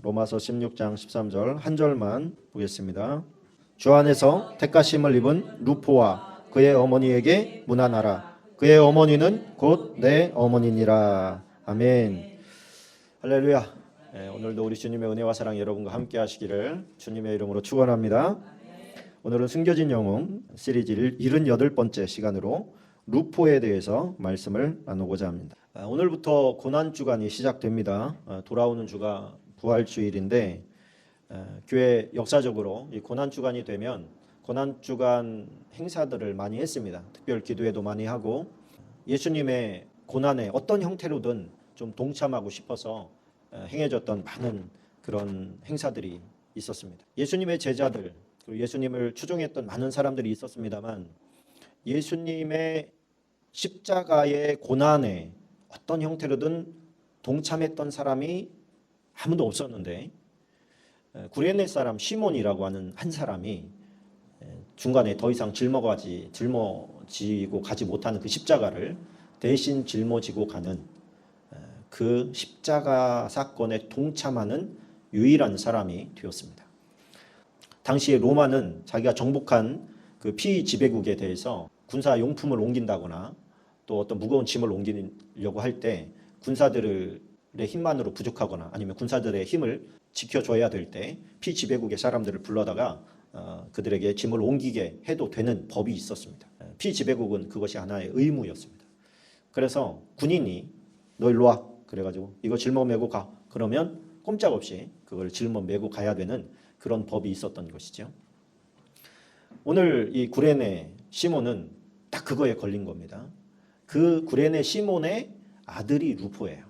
로마서 16장 13절 한 절만 보겠습니다. 주 안에서 택하심을 입은 루포와 그의 어머니에게 문안하라. 그의 어머니는 곧 내 어머니니라. 아멘. 할렐루야. 오늘도 우리 주님의 은혜와 사랑 여러분과 함께 하시기를 주님의 이름으로 축원합니다. 오늘은 숨겨진 영웅 시리즈 78번째 시간으로 루포에 대해서 말씀을 나누고자 합니다. 오늘부터 고난주간이 시작됩니다. 돌아오는 주가 부활주일인데 교회 역사적으로 이 고난주간이 되면 고난주간 행사들을 많이 했습니다. 특별 기도회도 많이 하고 예수님의 고난에 어떤 형태로든 좀 동참하고 싶어서 행해졌던 많은 그런 행사들이 있었습니다. 예수님의 제자들 그리고 예수님을 추종했던 많은 사람들이 있었습니다만 예수님의 십자가의 고난에 어떤 형태로든 동참했던 사람이 아무도 없었는데 구레네 사람 시몬이라고 하는 한 사람이 중간에 더 이상 짊어지고 가지 못하는 그 십자가를 대신 짊어지고 가는 그 십자가 사건에 동참하는 유일한 사람이 되었습니다. 당시에 로마는 자기가 정복한 그 피지배국에 대해서 군사 용품을 옮긴다거나 또 어떤 무거운 짐을 옮기려고 할 때 군사들의 힘만으로 부족하거나 아니면 군사들의 힘을 지켜줘야 될 때 피지배국의 사람들을 불러다가 그들에게 짐을 옮기게 해도 되는 법이 있었습니다. 피지배국은 그것이 하나의 의무였습니다. 그래서 군인이 너 일로 와 그래가지고 이거 짊어매고 가 그러면 꼼짝없이 그걸 짊어매고 가야 되는 그런 법이 있었던 것이죠. 오늘 이 구레네 시몬은 딱 그거에 걸린 겁니다. 그 구레네 시몬의 아들이 루포예요.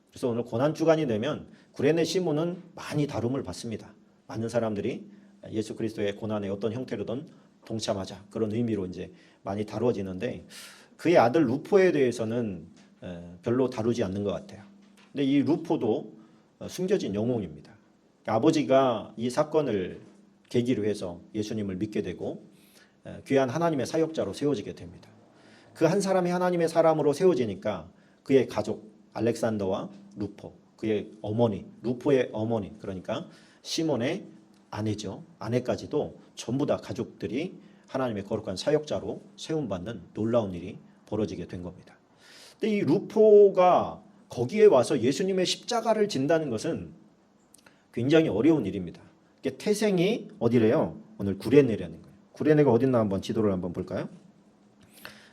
그래서 오늘 고난주간이 되면 구레네 시몬은 많이 다룸을 받습니다. 많은 사람들이 예수 그리스도의 고난에 어떤 형태로든 동참하자 그런 의미로 이제 많이 다루어지는데 그의 아들 루포에 대해서는 별로 다루지 않는 것 같아요. 근데 이 루포도 숨겨진 영웅입니다. 아버지가 이 사건을 계기로 해서 예수님을 믿게 되고 귀한 하나님의 사역자로 세워지게 됩니다. 그 한 사람이 하나님의 사람으로 세워지니까 그의 가족 알렉산더와 루포, 그의 어머니, 루포의 어머니 그러니까 시몬의 아내죠. 아내까지도 전부 다 가족들이 하나님의 거룩한 사역자로 세움받는 놀라운 일이 벌어지게 된 겁니다. 근데 이 루포가 거기에 와서 예수님의 십자가를 진다는 것은 굉장히 어려운 일입니다. 태생이 어디래요? 오늘 구레네라는 거예요. 구레네가 어딨나 한번 지도를 한번 볼까요?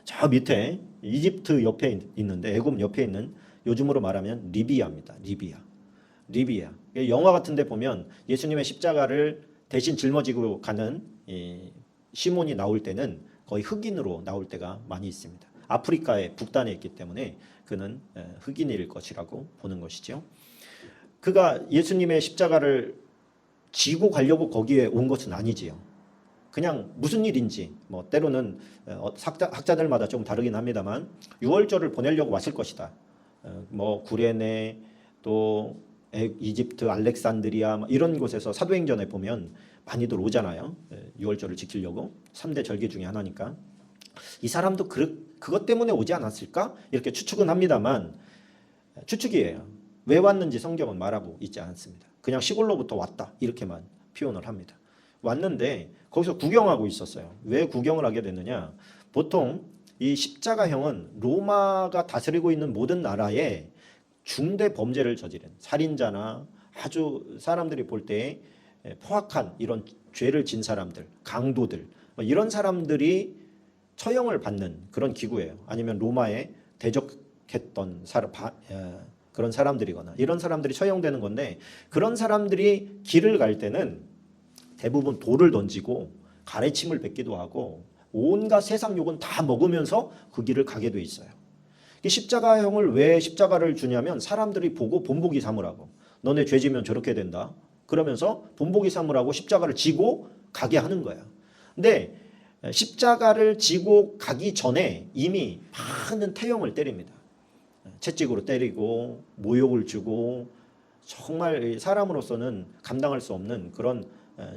저 밑에 이집트 옆에 있는데 애굽 옆에 있는 요즘으로 말하면 리비아입니다. 리비아. 영화 같은 데 보면 예수님의 십자가를 대신 짊어지고 가는 이 시몬이 나올 때는 거의 흑인으로 나올 때가 많이 있습니다. 아프리카의 북단에 있기 때문에 그는 흑인일 것이라고 보는 것이죠. 그가 예수님의 십자가를 지고 가려고 거기에 온 것은 아니지요. 그냥 무슨 일인지 뭐 때로는 학자들마다 좀 다르긴 합니다만 유월절을 보내려고 왔을 것이다. 뭐 구레네 또 이집트 알렉산드리아 이런 곳에서 사도행전에 보면 많이들 오잖아요. 유월절을 지키려고 3대 절기 중에 하나니까 이 사람도 그것 때문에 오지 않았을까? 이렇게 추측은 합니다만 추측이에요. 왜 왔는지 성경은 말하고 있지 않습니다. 그냥 시골로부터 왔다 이렇게만 표현을 합니다. 왔는데 거기서 구경하고 있었어요. 왜 구경을 하게 됐느냐? 보통 이 십자가형은 로마가 다스리고 있는 모든 나라에 중대 범죄를 저지른 살인자나 아주 사람들이 볼 때 포악한 이런 죄를 진 사람들, 강도들 이런 사람들이 처형을 받는 그런 기구예요. 아니면 로마에 대적했던 그런 사람들이거나 이런 사람들이 처형되는 건데 그런 사람들이 길을 갈 때는 대부분 돌을 던지고 가래침을 뱉기도 하고 온갖 세상 욕은 다 먹으면서 그 길을 가게 돼 있어요. 십자가형을 왜 십자가를 주냐면 사람들이 보고 본보기 삼으라고. 너네 죄 지면 저렇게 된다. 그러면서 본보기 삼으라고 십자가를 지고 가게 하는 거야. 근데 십자가를 지고 가기 전에 이미 많은 태형을 때립니다. 채찍으로 때리고 모욕을 주고 정말 사람으로서는 감당할 수 없는 그런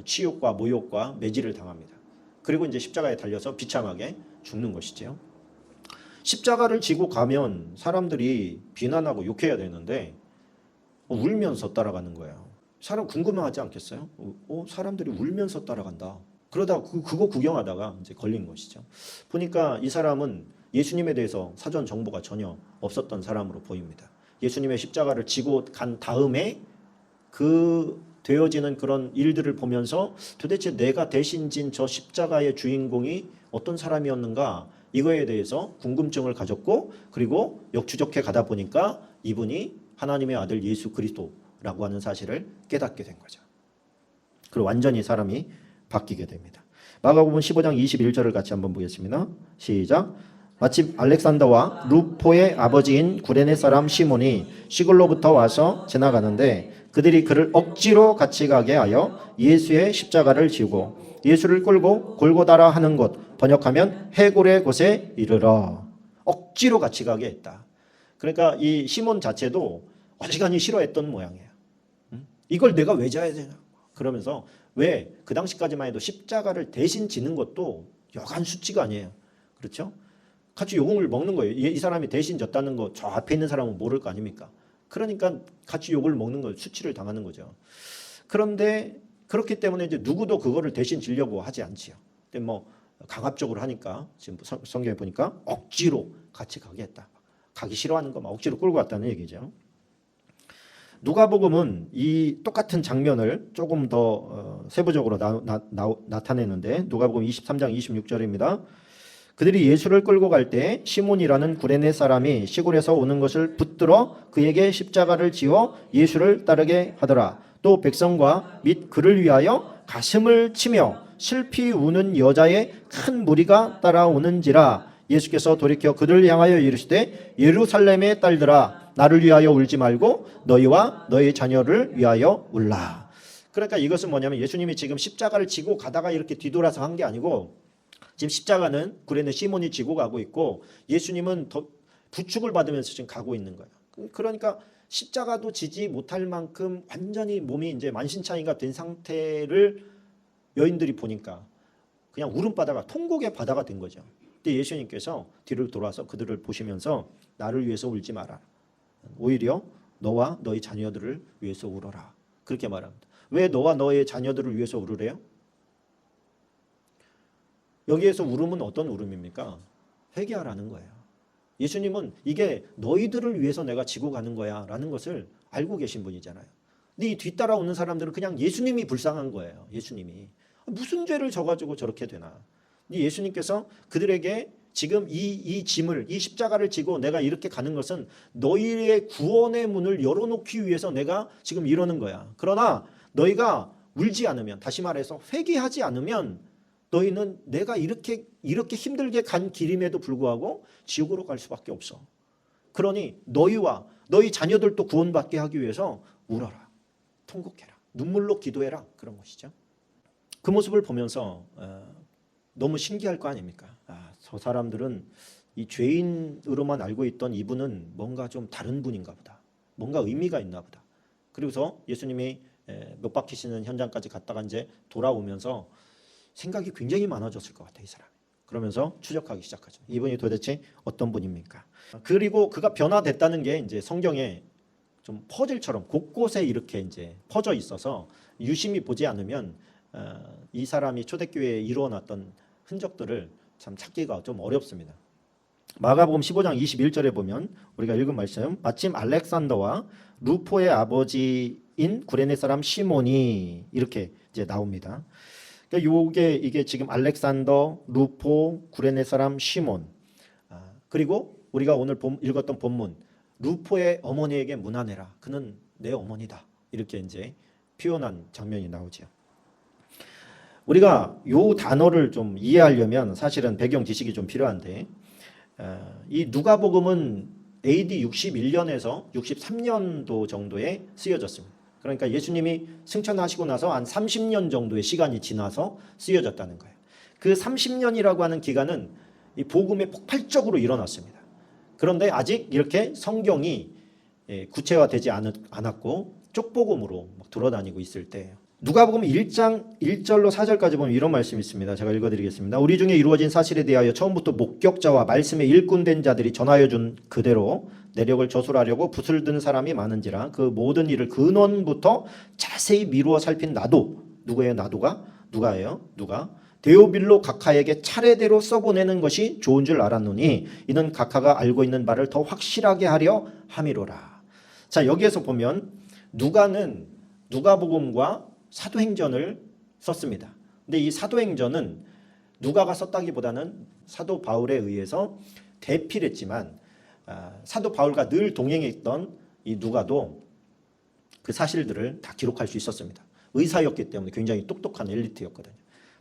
치욕과 모욕과 매질을 당합니다. 그리고 이제 십자가에 달려서 비참하게 죽는 것이죠. 십자가를 지고 가면 사람들이 비난하고 욕해야 되는데 울면서 따라가는 거예요. 사람 궁금해하지 않겠어요? 사람들이 울면서 따라간다. 그러다가 그거 구경하다가 이제 걸린 것이죠. 보니까 이 사람은 예수님에 대해서 사전 정보가 전혀 없었던 사람으로 보입니다. 예수님의 십자가를 지고 간 다음에 그 되어지는 그런 일들을 보면서 도대체 내가 대신 진 저 십자가의 주인공이 어떤 사람이었는가, 이거에 대해서 궁금증을 가졌고, 그리고 역추적해 가다 보니까 이분이 하나님의 아들 예수 그리스도라고 하는 사실을 깨닫게 된 거죠. 그리고 완전히 사람이 바뀌게 됩니다. 마가복음 15장 21절을 같이 한번 보겠습니다. 시작. 마침 알렉산더와 루포의 아버지인 구레네 사람 시몬이 시골로부터 와서 지나가는데 그들이 그를 억지로 같이 가게 하여 예수의 십자가를 지고 예수를 끌고 골고다라 하는 곳, 번역하면 해골의 곳에 이르러. 억지로 같이 가게 했다. 그러니까 이 시몬 자체도 어지간히 싫어했던 모양이에요. 이걸 내가 왜 져야 되나? 그러면서 왜 그 당시까지만 해도 십자가를 대신 지는 것도 여간 수치가 아니에요. 그렇죠? 같이 욕을 먹는 거예요. 이 사람이 대신 졌다는 거 저 앞에 있는 사람은 모를 거 아닙니까? 그러니까 같이 욕을 먹는 거, 수치를 당하는 거죠. 그런데 그렇기 때문에 이제 누구도 그거를 대신 지려고 하지 않지요. 근데 뭐 강압적으로 하니까 지금 성경에 보니까 억지로 같이 가게 했다. 가기 싫어하는 거 막 억지로 끌고 왔다는 얘기죠. 누가복음은 이 똑같은 장면을 조금 더 세부적으로 나타내는데 누가복음 23장 26절입니다. 그들이 예수를 끌고 갈 때 시몬이라는 구레네 사람이 시골에서 오는 것을 붙들어 그에게 십자가를 지어 예수를 따르게 하더라. 또 백성과 및 그를 위하여 가슴을 치며 슬피 우는 여자의 큰 무리가 따라오는지라. 예수께서 돌이켜 그들을 향하여 이르시되 예루살렘의 딸들아 나를 위하여 울지 말고 너희와 너희 자녀를 위하여 울라. 그러니까 이것은 뭐냐면 예수님이 지금 십자가를 지고 가다가 이렇게 뒤돌아서 한 게 아니고 지금 십자가는 구레네 시몬이 지고 가고 있고 예수님은 더 부축을 받으면서 지금 가고 있는 거예요. 그러니까 십자가도 지지 못할 만큼 완전히 몸이 이제 만신창이가 된 상태를 여인들이 보니까 그냥 울음바다가 통곡의 바다가 된 거죠. 근데 예수님께서 뒤를 돌아서 그들을 보시면서 나를 위해서 울지 마라. 오히려 너와 너희 자녀들을 위해서 울어라. 그렇게 말합니다. 왜 너와 너의 자녀들을 위해서 울으래요? 여기에서 울음은 어떤 울음입니까? 회개하라는 거예요. 예수님은 이게 너희들을 위해서 내가 지고 가는 거야 라는 것을 알고 계신 분이잖아요. 근데 이 뒤따라오는 사람들은 그냥 예수님이 불쌍한 거예요. 예수님이. 무슨 죄를 져가지고 저렇게 되나. 근데 예수님께서 그들에게 지금 이 짐을, 이 십자가를 지고 내가 이렇게 가는 것은 너희의 구원의 문을 열어놓기 위해서 내가 지금 이러는 거야. 그러나 너희가 울지 않으면, 다시 말해서 회개하지 않으면 너희는 내가 이렇게 힘들게 간 길임에도 불구하고 지옥으로 갈 수밖에 없어. 그러니 너희와 너희 자녀들도 구원받게 하기 위해서 울어라. 통곡해라. 눈물로 기도해라. 그런 것이죠. 그 모습을 보면서 너무 신기할 거 아닙니까? 저 사람들은 이 죄인으로만 알고 있던 이분은 뭔가 좀 다른 분인가 보다. 뭔가 의미가 있나 보다. 그리고서 예수님이 못 박히시는 현장까지 갔다가 이제 돌아오면서 생각이 굉장히 많아졌을 것 같아요, 이 사람이. 그러면서 추적하기 시작하죠. 이분이 도대체 어떤 분입니까? 그리고 그가 변화됐다는 게 이제 성경에 좀 퍼즐처럼 곳곳에 이렇게 이제 퍼져 있어서 유심히 보지 않으면 이 사람이 초대교회에 이루어놨던 흔적들을 참 찾기가 좀 어렵습니다. 마가복음 15장 21절에 보면 우리가 읽은 말씀, 마침 알렉산더와 루포의 아버지인 구레네 사람 시몬이 이렇게 이제 나옵니다. 그러니까 이게 지금 알렉산더, 루포, 구레네 사람 시몬, 그리고 우리가 오늘 읽었던 본문, 루포의 어머니에게 문안해라. 그는 내 어머니다. 이렇게 이제 표현한 장면이 나오죠. 우리가 요 단어를 좀 이해하려면 사실은 배경 지식이 좀 필요한데, 이 누가복음은 AD 61년에서 63년도 정도에 쓰여졌습니다. 그러니까 예수님이 승천하시고 나서 한 30년 정도의 시간이 지나서 쓰여졌다는 거예요. 그 30년이라고 하는 기간은 이 복음이 폭발적으로 일어났습니다. 그런데 아직 이렇게 성경이 구체화되지 않았고 쪽복음으로 막 돌아다니고 있을 때예요. 누가복음 1장 1절로 4절까지 보면 이런 말씀이 있습니다. 제가 읽어드리겠습니다. 우리 중에 이루어진 사실에 대하여 처음부터 목격자와 말씀에 일꾼된 자들이 전하여 준 그대로 내력을 저술하려고 붓을 든 사람이 많은지라 그 모든 일을 근원부터 자세히 미루어 살핀 나도. 누구예요? 나도가? 누가예요? 누가? 데오빌로 각하에게 차례대로 써보내는 것이 좋은 줄 알았노니 이는 각하가 알고 있는 바를 더 확실하게 하려 함이로라. 자, 여기에서 보면 누가는 누가복음과 사도행전을 썼습니다. 근데 이 사도행전은 누가가 썼다기보다는 사도 바울에 의해서 대필했지만 사도 바울과 늘 동행했던 이 누가도 그 사실들을 다 기록할 수 있었습니다. 의사였기 때문에 굉장히 똑똑한 엘리트였거든요.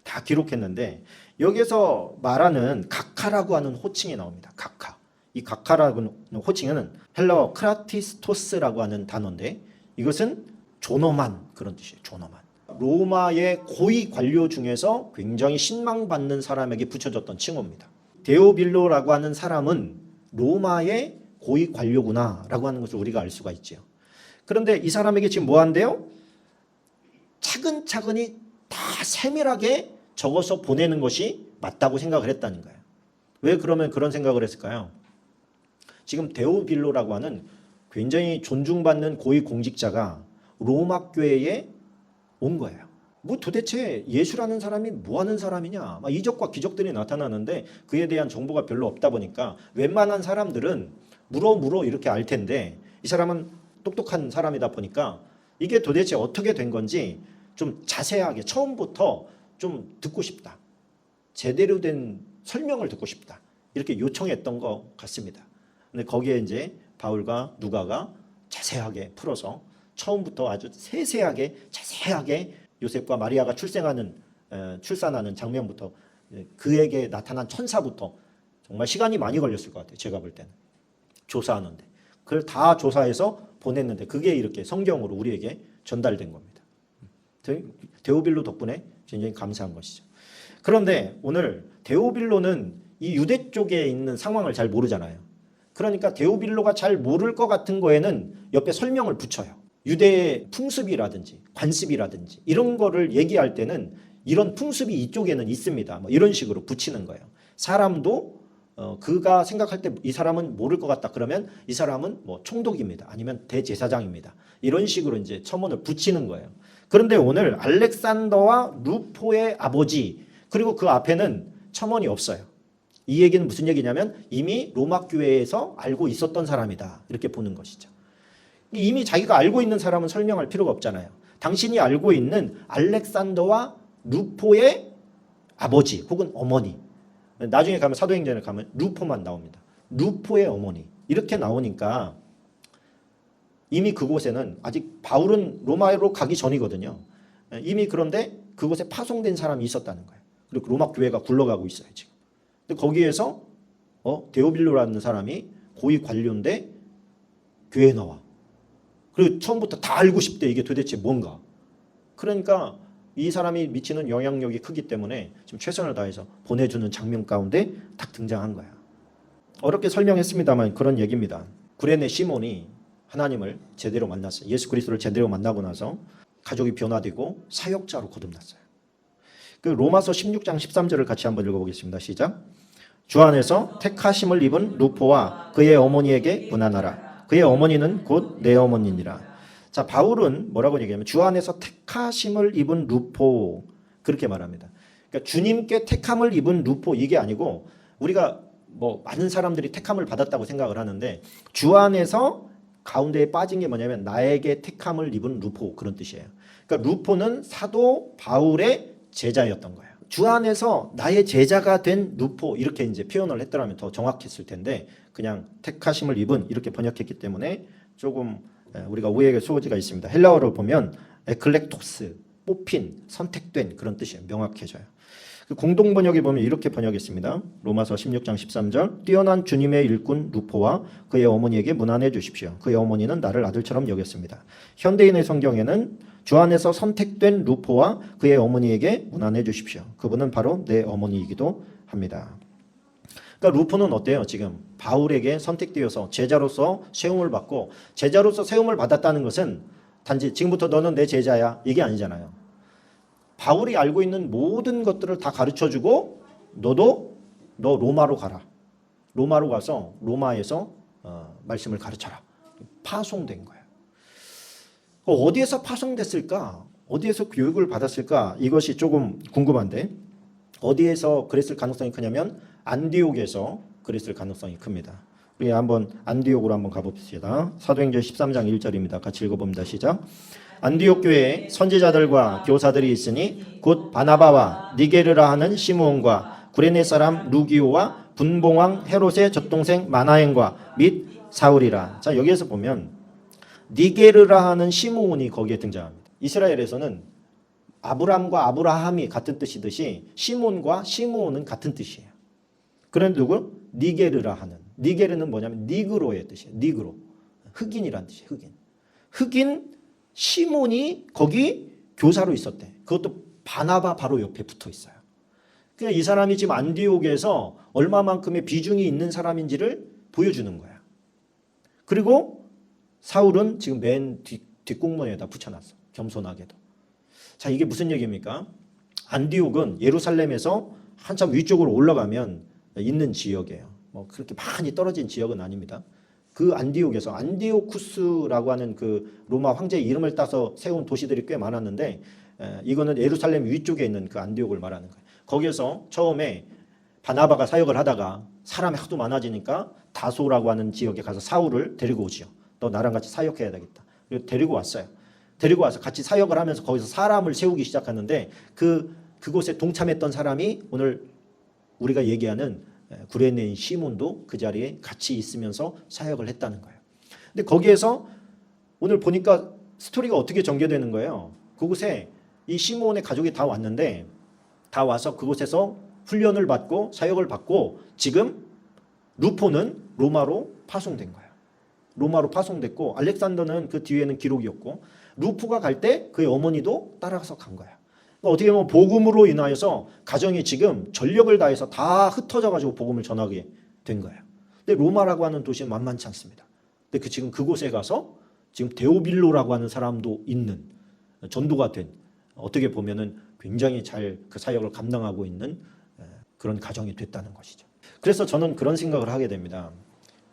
다 기록했는데 여기서 말하는 각하라고 하는 호칭이 나옵니다. 각하. 이 각하라고 하는 호칭은 헬라어 크라티스토스라고 하는 단어인데 이것은 존엄한 그런 뜻이에요. 존엄한. 로마의 고위 관료 중에서 굉장히 신망받는 사람에게 붙여졌던 칭호입니다. 데오빌로라고 하는 사람은 로마의 고위 관료구나라고 하는 것을 우리가 알 수가 있죠. 그런데 이 사람에게 지금 뭐 한대요? 차근차근히 다 세밀하게 적어서 보내는 것이 맞다고 생각을 했다는 거예요. 왜 그러면 그런 생각을 했을까요? 지금 데오빌로라고 하는 굉장히 존중받는 고위 공직자가 로마 교회에 온 거예요. 뭐 도대체 예수라는 사람이 뭐 하는 사람이냐? 막 이적과 기적들이 나타나는데 그에 대한 정보가 별로 없다 보니까 웬만한 사람들은 물어 이렇게 알 텐데 이 사람은 똑똑한 사람이다 보니까 이게 도대체 어떻게 된 건지 좀 자세하게 처음부터 좀 듣고 싶다. 제대로 된 설명을 듣고 싶다. 이렇게 요청했던 것 같습니다. 근데 거기에 이제 바울과 누가가 자세하게 풀어서 처음부터 아주 세세하게 자세하게 요셉과 마리아가 출산하는 장면부터 그에게 나타난 천사부터 정말 시간이 많이 걸렸을 것 같아요. 제가 볼 때는 조사하는데 그걸 다 조사해서 보냈는데 그게 이렇게 성경으로 우리에게 전달된 겁니다. 데오빌로 덕분에 굉장히 감사한 것이죠. 그런데 오늘 데오빌로는 이 유대 쪽에 있는 상황을 잘 모르잖아요. 그러니까 데오빌로가 잘 모를 것 같은 거에는 옆에 설명을 붙여요. 유대의 풍습이라든지 관습이라든지 이런 거를 얘기할 때는 이런 풍습이 이쪽에는 있습니다. 뭐 이런 식으로 붙이는 거예요. 사람도 그가 생각할 때 이 사람은 모를 것 같다 그러면 이 사람은 뭐 총독입니다. 아니면 대제사장입니다. 이런 식으로 이제 첨언을 붙이는 거예요. 그런데 오늘 알렉산더와 루포의 아버지 그리고 그 앞에는 첨언이 없어요. 이 얘기는 무슨 얘기냐면 이미 로마 교회에서 알고 있었던 사람이다. 이렇게 보는 것이죠. 이미 자기가 알고 있는 사람은 설명할 필요가 없잖아요. 당신이 알고 있는 알렉산더와 루포의 아버지 혹은 어머니. 나중에 가면 사도행전에 가면 루포만 나옵니다. 루포의 어머니. 이렇게 나오니까 이미 그곳에는 아직 바울은 로마로 가기 전이거든요. 이미 그런데 그곳에 파송된 사람이 있었다는 거예요. 그리고 로마 교회가 굴러가고 있어요, 지금. 근데 거기에서 데오빌로라는 사람이 고위 관료인데 교회에 나와. 그리고 처음부터 다 알고 싶대. 이게 도대체 뭔가. 그러니까 이 사람이 미치는 영향력이 크기 때문에 지금 최선을 다해서 보내주는 장면 가운데 딱 등장한 거야. 어렵게 설명했습니다만 그런 얘기입니다. 구레네 시몬이 하나님을 제대로 만났어요. 예수 그리스도를 제대로 만나고 나서 가족이 변화되고 사역자로 거듭났어요. 그 로마서 16장 13절을 같이 한번 읽어보겠습니다. 시작. 주 안에서 택하심을 입은 루포와 그의 어머니에게 문안하라. 그의 어머니는 곧 내 어머니니라. 자, 바울은 뭐라고 얘기하면 주 안에서 택하심을 입은 루포 그렇게 말합니다. 그러니까 주님께 택함을 입은 루포 이게 아니고 우리가 뭐 많은 사람들이 택함을 받았다고 생각을 하는데 주 안에서 가운데에 빠진 게 뭐냐면 나에게 택함을 입은 루포 그런 뜻이에요. 그러니까 루포는 사도 바울의 제자였던 거예요. 주 안에서 나의 제자가 된 루포 이렇게 이제 표현을 했더라면 더 정확했을 텐데 그냥 택하심을 입은 이렇게 번역했기 때문에 조금 우리가 오해의 소지가 있습니다. 헬라어로 보면 에클렉토스, 뽑힌, 선택된 그런 뜻이에요. 명확해져요. 공동 번역에 보면 이렇게 번역했습니다. 로마서 16장 13절 뛰어난 주님의 일꾼 루포와 그의 어머니에게 문안해 주십시오. 그의 어머니는 나를 아들처럼 여겼습니다. 현대인의 성경에는 주 안에서 선택된 루포와 그의 어머니에게 문안해 주십시오. 그분은 바로 내 어머니이기도 합니다. 그러니까 루포는 어때요? 지금 바울에게 선택되어서 제자로서 세움을 받고 제자로서 세움을 받았다는 것은 단지 지금부터 너는 내 제자야 이게 아니잖아요. 바울이 알고 있는 모든 것들을 다 가르쳐주고 너 로마로 가라. 로마로 가서 로마에서 말씀을 가르쳐라. 파송된 거예요. 어디에서 파송됐을까? 어디에서 교육을 받았을까? 이것이 조금 궁금한데 어디에서 그랬을 가능성이 크냐면 안디옥에서 그랬을 가능성이 큽니다. 우리 한번 안디옥으로 한번 가봅시다. 사도행전 13장 1절입니다. 같이 읽어봅니다. 시작. 안디옥 교회에 선지자들과 교사들이 있으니 곧 바나바와 니게르라 하는 시므온과 구레네 사람 루기오와 분봉왕 헤롯의 젖동생 마나엔과 및 사울이라. 자, 여기에서 보면 니게르라 하는 시므온이 거기에 등장합니다. 이스라엘에서는 아브람과 아브라함이 같은 뜻이듯이 시몬과 시므온은 같은 뜻이에요. 그런데 누구? 니게르라 하는. 니게르는 뭐냐면 니그로의 뜻이에요. 니그로. 흑인이란 뜻이에요. 흑인. 흑인 시몬이 거기 교사로 있었대. 그것도 바나바 바로 옆에 붙어 있어요. 그러니까 이 사람이 지금 안디옥에서 얼마만큼의 비중이 있는 사람인지를 보여주는 거야. 그리고 사울은 지금 맨 뒷공문에다 붙여놨어. 겸손하게도. 자, 이게 무슨 얘기입니까? 안디옥은 예루살렘에서 한참 위쪽으로 올라가면 있는 지역이에요. 뭐 그렇게 많이 떨어진 지역은 아닙니다. 그 안디옥에서 안디오쿠스라고 하는 그 로마 황제의 이름을 따서 세운 도시들이 꽤 많았는데 이거는 예루살렘 위쪽에 있는 그 안디옥을 말하는 거예요. 거기에서 처음에 바나바가 사역을 하다가 사람이 하도 많아지니까 다소라고 하는 지역에 가서 사울을 데리고 오지요. 너 나랑 같이 사역해야 되겠다. 그리고 데리고 왔어요. 데리고 와서 같이 사역을 하면서 거기서 사람을 세우기 시작하는데 그곳에 동참했던 사람이 오늘 우리가 얘기하는 구레네인 시몬도 그 자리에 같이 있으면서 사역을 했다는 거예요. 근데 거기에서 오늘 보니까 스토리가 어떻게 전개되는 거예요. 그곳에 이 시몬의 가족이 다 왔는데 다 와서 그곳에서 훈련을 받고 사역을 받고 지금 루포는 로마로 파송된 거예요. 로마로 파송됐고 알렉산더는 그 뒤에는 기록이었고 루포가 갈 때 그의 어머니도 따라서 간 거예요. 그러니까 어떻게 보면 복음으로 인하여서 가정이 지금 전력을 다해서 다 흩어져 가지고 복음을 전하게 된 거예요. 근데 로마라고 하는 도시는 만만치 않습니다. 근데 지금 그곳에 가서 지금 데오빌로라고 하는 사람도 있는 전도가 된 어떻게 보면은 굉장히 잘 그 사역을 감당하고 있는 그런 가정이 됐다는 것이죠. 그래서 저는 그런 생각을 하게 됩니다.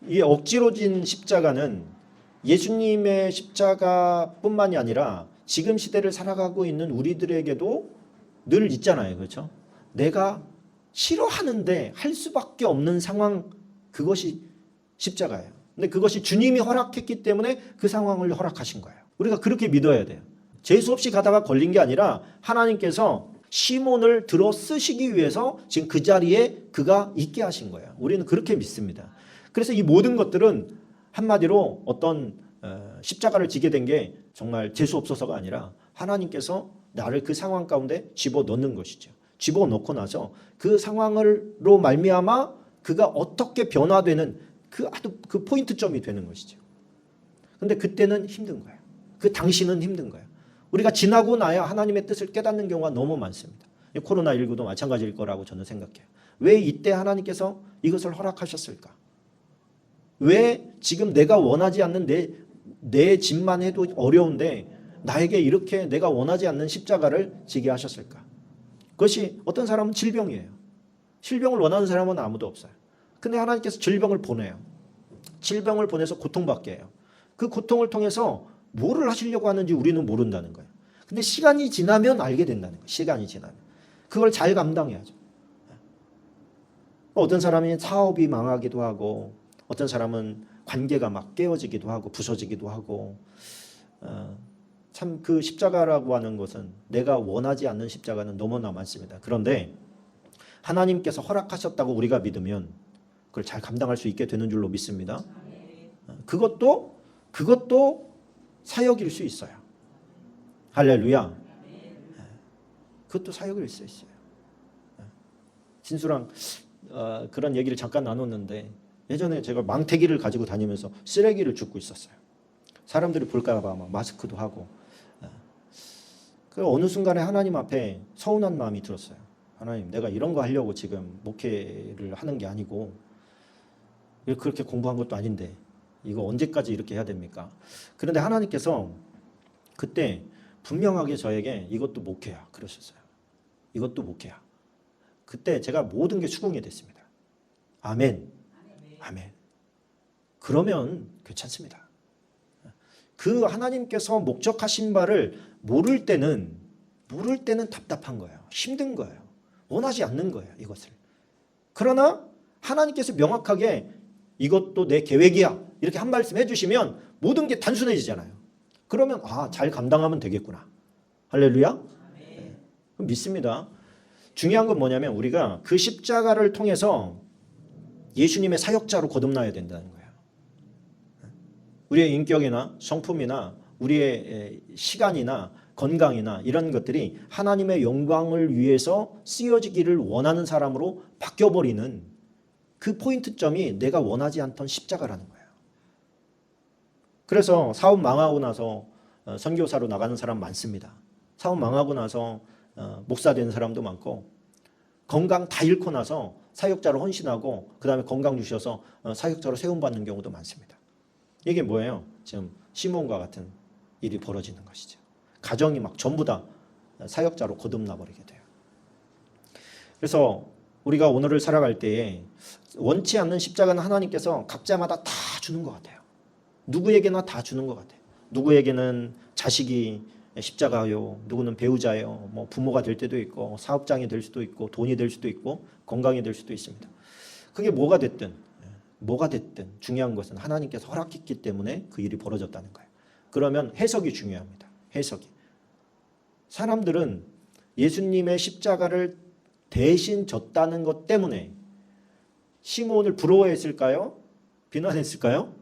이 억지로 진 십자가는 예수님의 십자가뿐만이 아니라 지금 시대를 살아가고 있는 우리들에게도 늘 있잖아요. 그렇죠? 내가 싫어하는데 할 수밖에 없는 상황, 그것이 십자가예요. 근데 그것이 주님이 허락했기 때문에 그 상황을 허락하신 거예요. 우리가 그렇게 믿어야 돼요. 재수 없이 가다가 걸린 게 아니라 하나님께서 시몬을 들어 쓰시기 위해서 지금 그 자리에 그가 있게 하신 거예요. 우리는 그렇게 믿습니다. 그래서 이 모든 것들은 한마디로 어떤 십자가를 지게 된 게 정말 재수 없어서가 아니라 하나님께서 나를 그 상황 가운데 집어넣는 것이죠. 집어넣고 나서 그 상황으로 말미암아 그가 어떻게 변화되는 그 포인트점이 되는 것이죠. 근데 그때는 힘든 거예요. 그 당시는 힘든 거예요. 우리가 지나고 나야 하나님의 뜻을 깨닫는 경우가 너무 많습니다. 코로나19도 마찬가지일 거라고 저는 생각해요. 왜 이때 하나님께서 이것을 허락하셨을까? 왜 지금 내가 원하지 않는 내 집만 해도 어려운데 나에게 이렇게 내가 원하지 않는 십자가를 지게 하셨을까? 그것이 어떤 사람은 질병이에요. 질병을 원하는 사람은 아무도 없어요. 근데 하나님께서 질병을 보내요. 질병을 보내서 고통받게 해요. 그 고통을 통해서 뭐를 하시려고 하는지 우리는 모른다는 거예요. 근데 시간이 지나면 알게 된다는 거예요. 시간이 지나면. 그걸 잘 감당해야죠. 어떤 사람이 사업이 망하기도 하고 어떤 사람은 관계가 막 깨어지기도 하고 부서지기도 하고 참 그 십자가라고 하는 것은 내가 원하지 않는 십자가는 너무나 많습니다. 그런데 하나님께서 허락하셨다고 우리가 믿으면 그걸 잘 감당할 수 있게 되는 줄로 믿습니다. 그것도 사역일 수 있어요. 할렐루야. 그것도 사역일 수 있어요. 진수랑 그런 얘기를 잠깐 나눴는데 예전에 제가 망태기를 가지고 다니면서 쓰레기를 줍고 있었어요. 사람들이 볼까 봐 마스크도 하고. 그 어느 순간에 하나님 앞에 서운한 마음이 들었어요. 하나님, 내가 이런 거 하려고 지금 목회를 하는 게 아니고 그렇게 공부한 것도 아닌데 이거 언제까지 이렇게 해야 됩니까? 그런데 하나님께서 그때 분명하게 저에게 이것도 목회야 그러셨어요. 이것도 목회야. 그때 제가 모든 게 수긍이 됐습니다. 아멘. 아멘. 그러면 괜찮습니다. 그 하나님께서 목적하신 바를 모를 때는 답답한 거예요. 힘든 거예요. 원하지 않는 거예요, 이것을. 그러나 하나님께서 명확하게 이것도 내 계획이야 이렇게 한 말씀 해주시면 모든 게 단순해지잖아요. 그러면 잘 감당하면 되겠구나. 할렐루야. 네. 믿습니다. 중요한 건 뭐냐면 우리가 그 십자가를 통해서 예수님의 사역자로 거듭나야 된다는 거예요. 우리의 인격이나 성품이나 우리의 시간이나 건강이나 이런 것들이 하나님의 영광을 위해서 쓰여지기를 원하는 사람으로 바뀌어버리는 그 포인트점이 내가 원하지 않던 십자가라는 거예요. 그래서 사업 망하고 나서 선교사로 나가는 사람 많습니다. 사업 망하고 나서 목사 되는 사람도 많고, 건강 다 잃고 나서 사역자로 헌신하고 그 다음에 건강 주셔서 사역자로 세움받는 경우도 많습니다. 이게 뭐예요? 지금 시몬과 같은 일이 벌어지는 것이죠. 가정이 막 전부 다 사역자로 거듭나 버리게 돼요. 그래서 우리가 오늘을 살아갈 때에 원치 않는 십자가는 하나님께서 각자마다 다 주는 것 같아요. 누구에게나 다 주는 것 같아요. 누구에게는 자식이 십자가요, 누구는 배우자예요, 뭐 부모가 될 때도 있고, 사업장이 될 수도 있고, 돈이 될 수도 있고, 건강이 될 수도 있습니다. 그게 뭐가 됐든 중요한 것은 하나님께서 허락했기 때문에 그 일이 벌어졌다는 거예요. 그러면 해석이 중요합니다. 해석이. 사람들은 예수님의 십자가를 대신 졌다는 것 때문에 시몬을 부러워했을까요? 비난했을까요?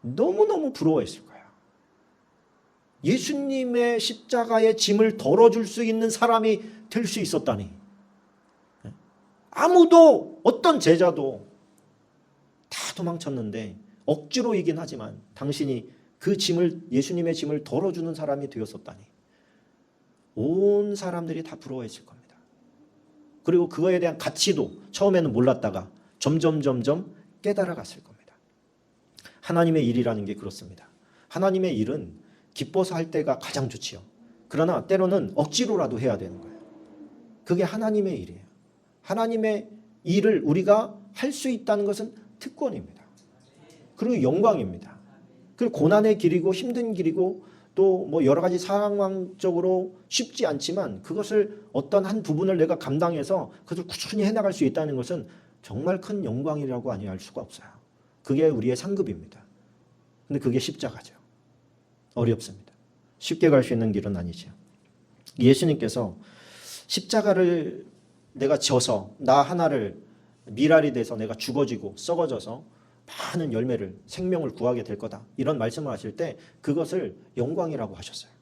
너무너무 부러워했을 거예요. 예수님의 십자가의 짐을 덜어줄 수 있는 사람이 될 수 있었다니. 아무도, 어떤 제자도 다 도망쳤는데 억지로이긴 하지만 당신이 그 짐을, 예수님의 짐을 덜어주는 사람이 되었었다니. 온 사람들이 다 부러워했을 겁니다. 그리고 그거에 대한 가치도 처음에는 몰랐다가 점점 깨달아갔을 겁니다. 하나님의 일이라는 게 그렇습니다. 하나님의 일은 기뻐서 할 때가 가장 좋지요. 그러나 때로는 억지로라도 해야 되는 거예요. 그게 하나님의 일이에요. 하나님의 일을 우리가 할 수 있다는 것은 특권입니다. 그리고 영광입니다. 그리고 고난의 길이고 힘든 길이고 또 뭐 여러 가지 상황적으로 쉽지 않지만 그것을 어떤 한 부분을 내가 감당해서 그것을 꾸준히 해나갈 수 있다는 것은 정말 큰 영광이라고 아니할 수가 없어요. 그게 우리의 상급입니다. 근데 그게 십자가죠. 어렵습니다. 쉽게 갈 수 있는 길은 아니죠. 예수님께서 십자가를 내가 져서 나 하나를 미랄이 돼서 내가 죽어지고 썩어져서 많은 열매를, 생명을 구하게 될 거다, 이런 말씀을 하실 때 그것을 영광이라고 하셨어요.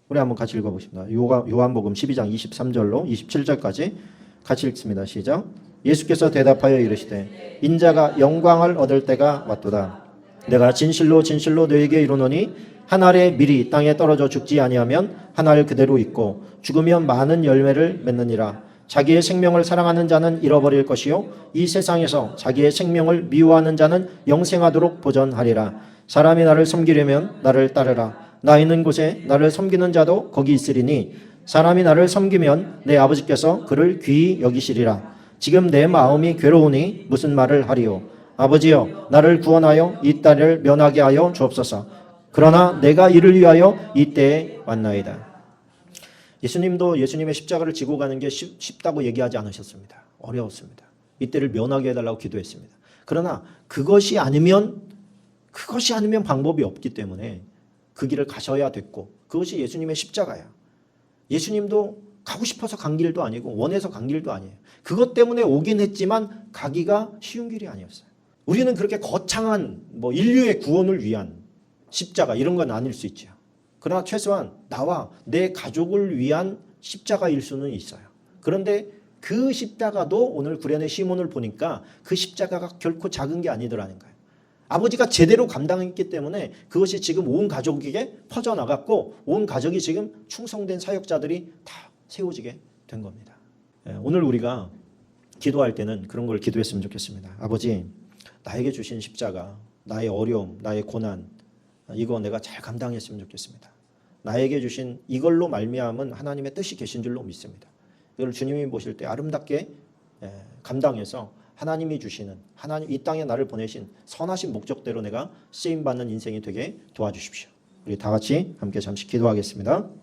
우리 한번 같이 읽어보십니다. 요한복음 12장 23절로 27절까지 같이 읽습니다. 시작. 예수께서 대답하여 이르시되 인자가 영광을 얻을 때가 왔도다. 내가 진실로 너희에게 이르노니 한 알의 밀이 땅에 떨어져 죽지 아니하면 한 알 그대로 있고 죽으면 많은 열매를 맺느니라. 자기의 생명을 사랑하는 자는 잃어버릴 것이요 이 세상에서 자기의 생명을 미워하는 자는 영생하도록 보전하리라. 사람이 나를 섬기려면 나를 따르라. 나 있는 곳에 나를 섬기는 자도 거기 있으리니 사람이 나를 섬기면 내 아버지께서 그를 귀히 여기시리라. 지금 내 마음이 괴로우니 무슨 말을 하리요. 아버지여 나를 구원하여 이 딸을 면하게 하여 주옵소서. 그러나 내가 이를 위하여 이때에 왔나이다. 예수님도 예수님의 십자가를 지고 가는 게 쉽다고 얘기하지 않으셨습니다. 어려웠습니다. 이때를 면하게 해달라고 기도했습니다. 그러나 그것이 아니면 방법이 없기 때문에 그 길을 가셔야 됐고, 그것이 예수님의 십자가야. 예수님도 가고 싶어서 간 길도 아니고 원해서 간 길도 아니에요. 그것 때문에 오긴 했지만 가기가 쉬운 길이 아니었어요. 우리는 그렇게 거창한 인류의 구원을 위한 십자가 이런 건 아닐 수 있죠. 그러나 최소한 나와 내 가족을 위한 십자가일 수는 있어요. 그런데 그 십자가도 오늘 구련의 시몬을 보니까 그 십자가가 결코 작은 게 아니더라는 거예요. 아버지가 제대로 감당했기 때문에 그것이 지금 온 가족에게 퍼져나갔고 온 가족이 지금 충성된 사역자들이 다 세워지게 된 겁니다. 오늘 우리가 기도할 때는 그런 걸 기도했으면 좋겠습니다. 아버지, 나에게 주신 십자가, 나의 어려움, 나의 고난, 이거 내가 잘 감당했으면 좋겠습니다. 나에게 주신 이걸로 말미암은 하나님의 뜻이 계신 줄로 믿습니다. 이걸 주님이 보실 때 아름답게 감당해서 하나님이 주시는 하나님 이 땅에 나를 보내신 선하신 목적대로 내가 쓰임 받는 인생이 되게 도와주십시오. 우리 다 같이 함께 잠시 기도하겠습니다.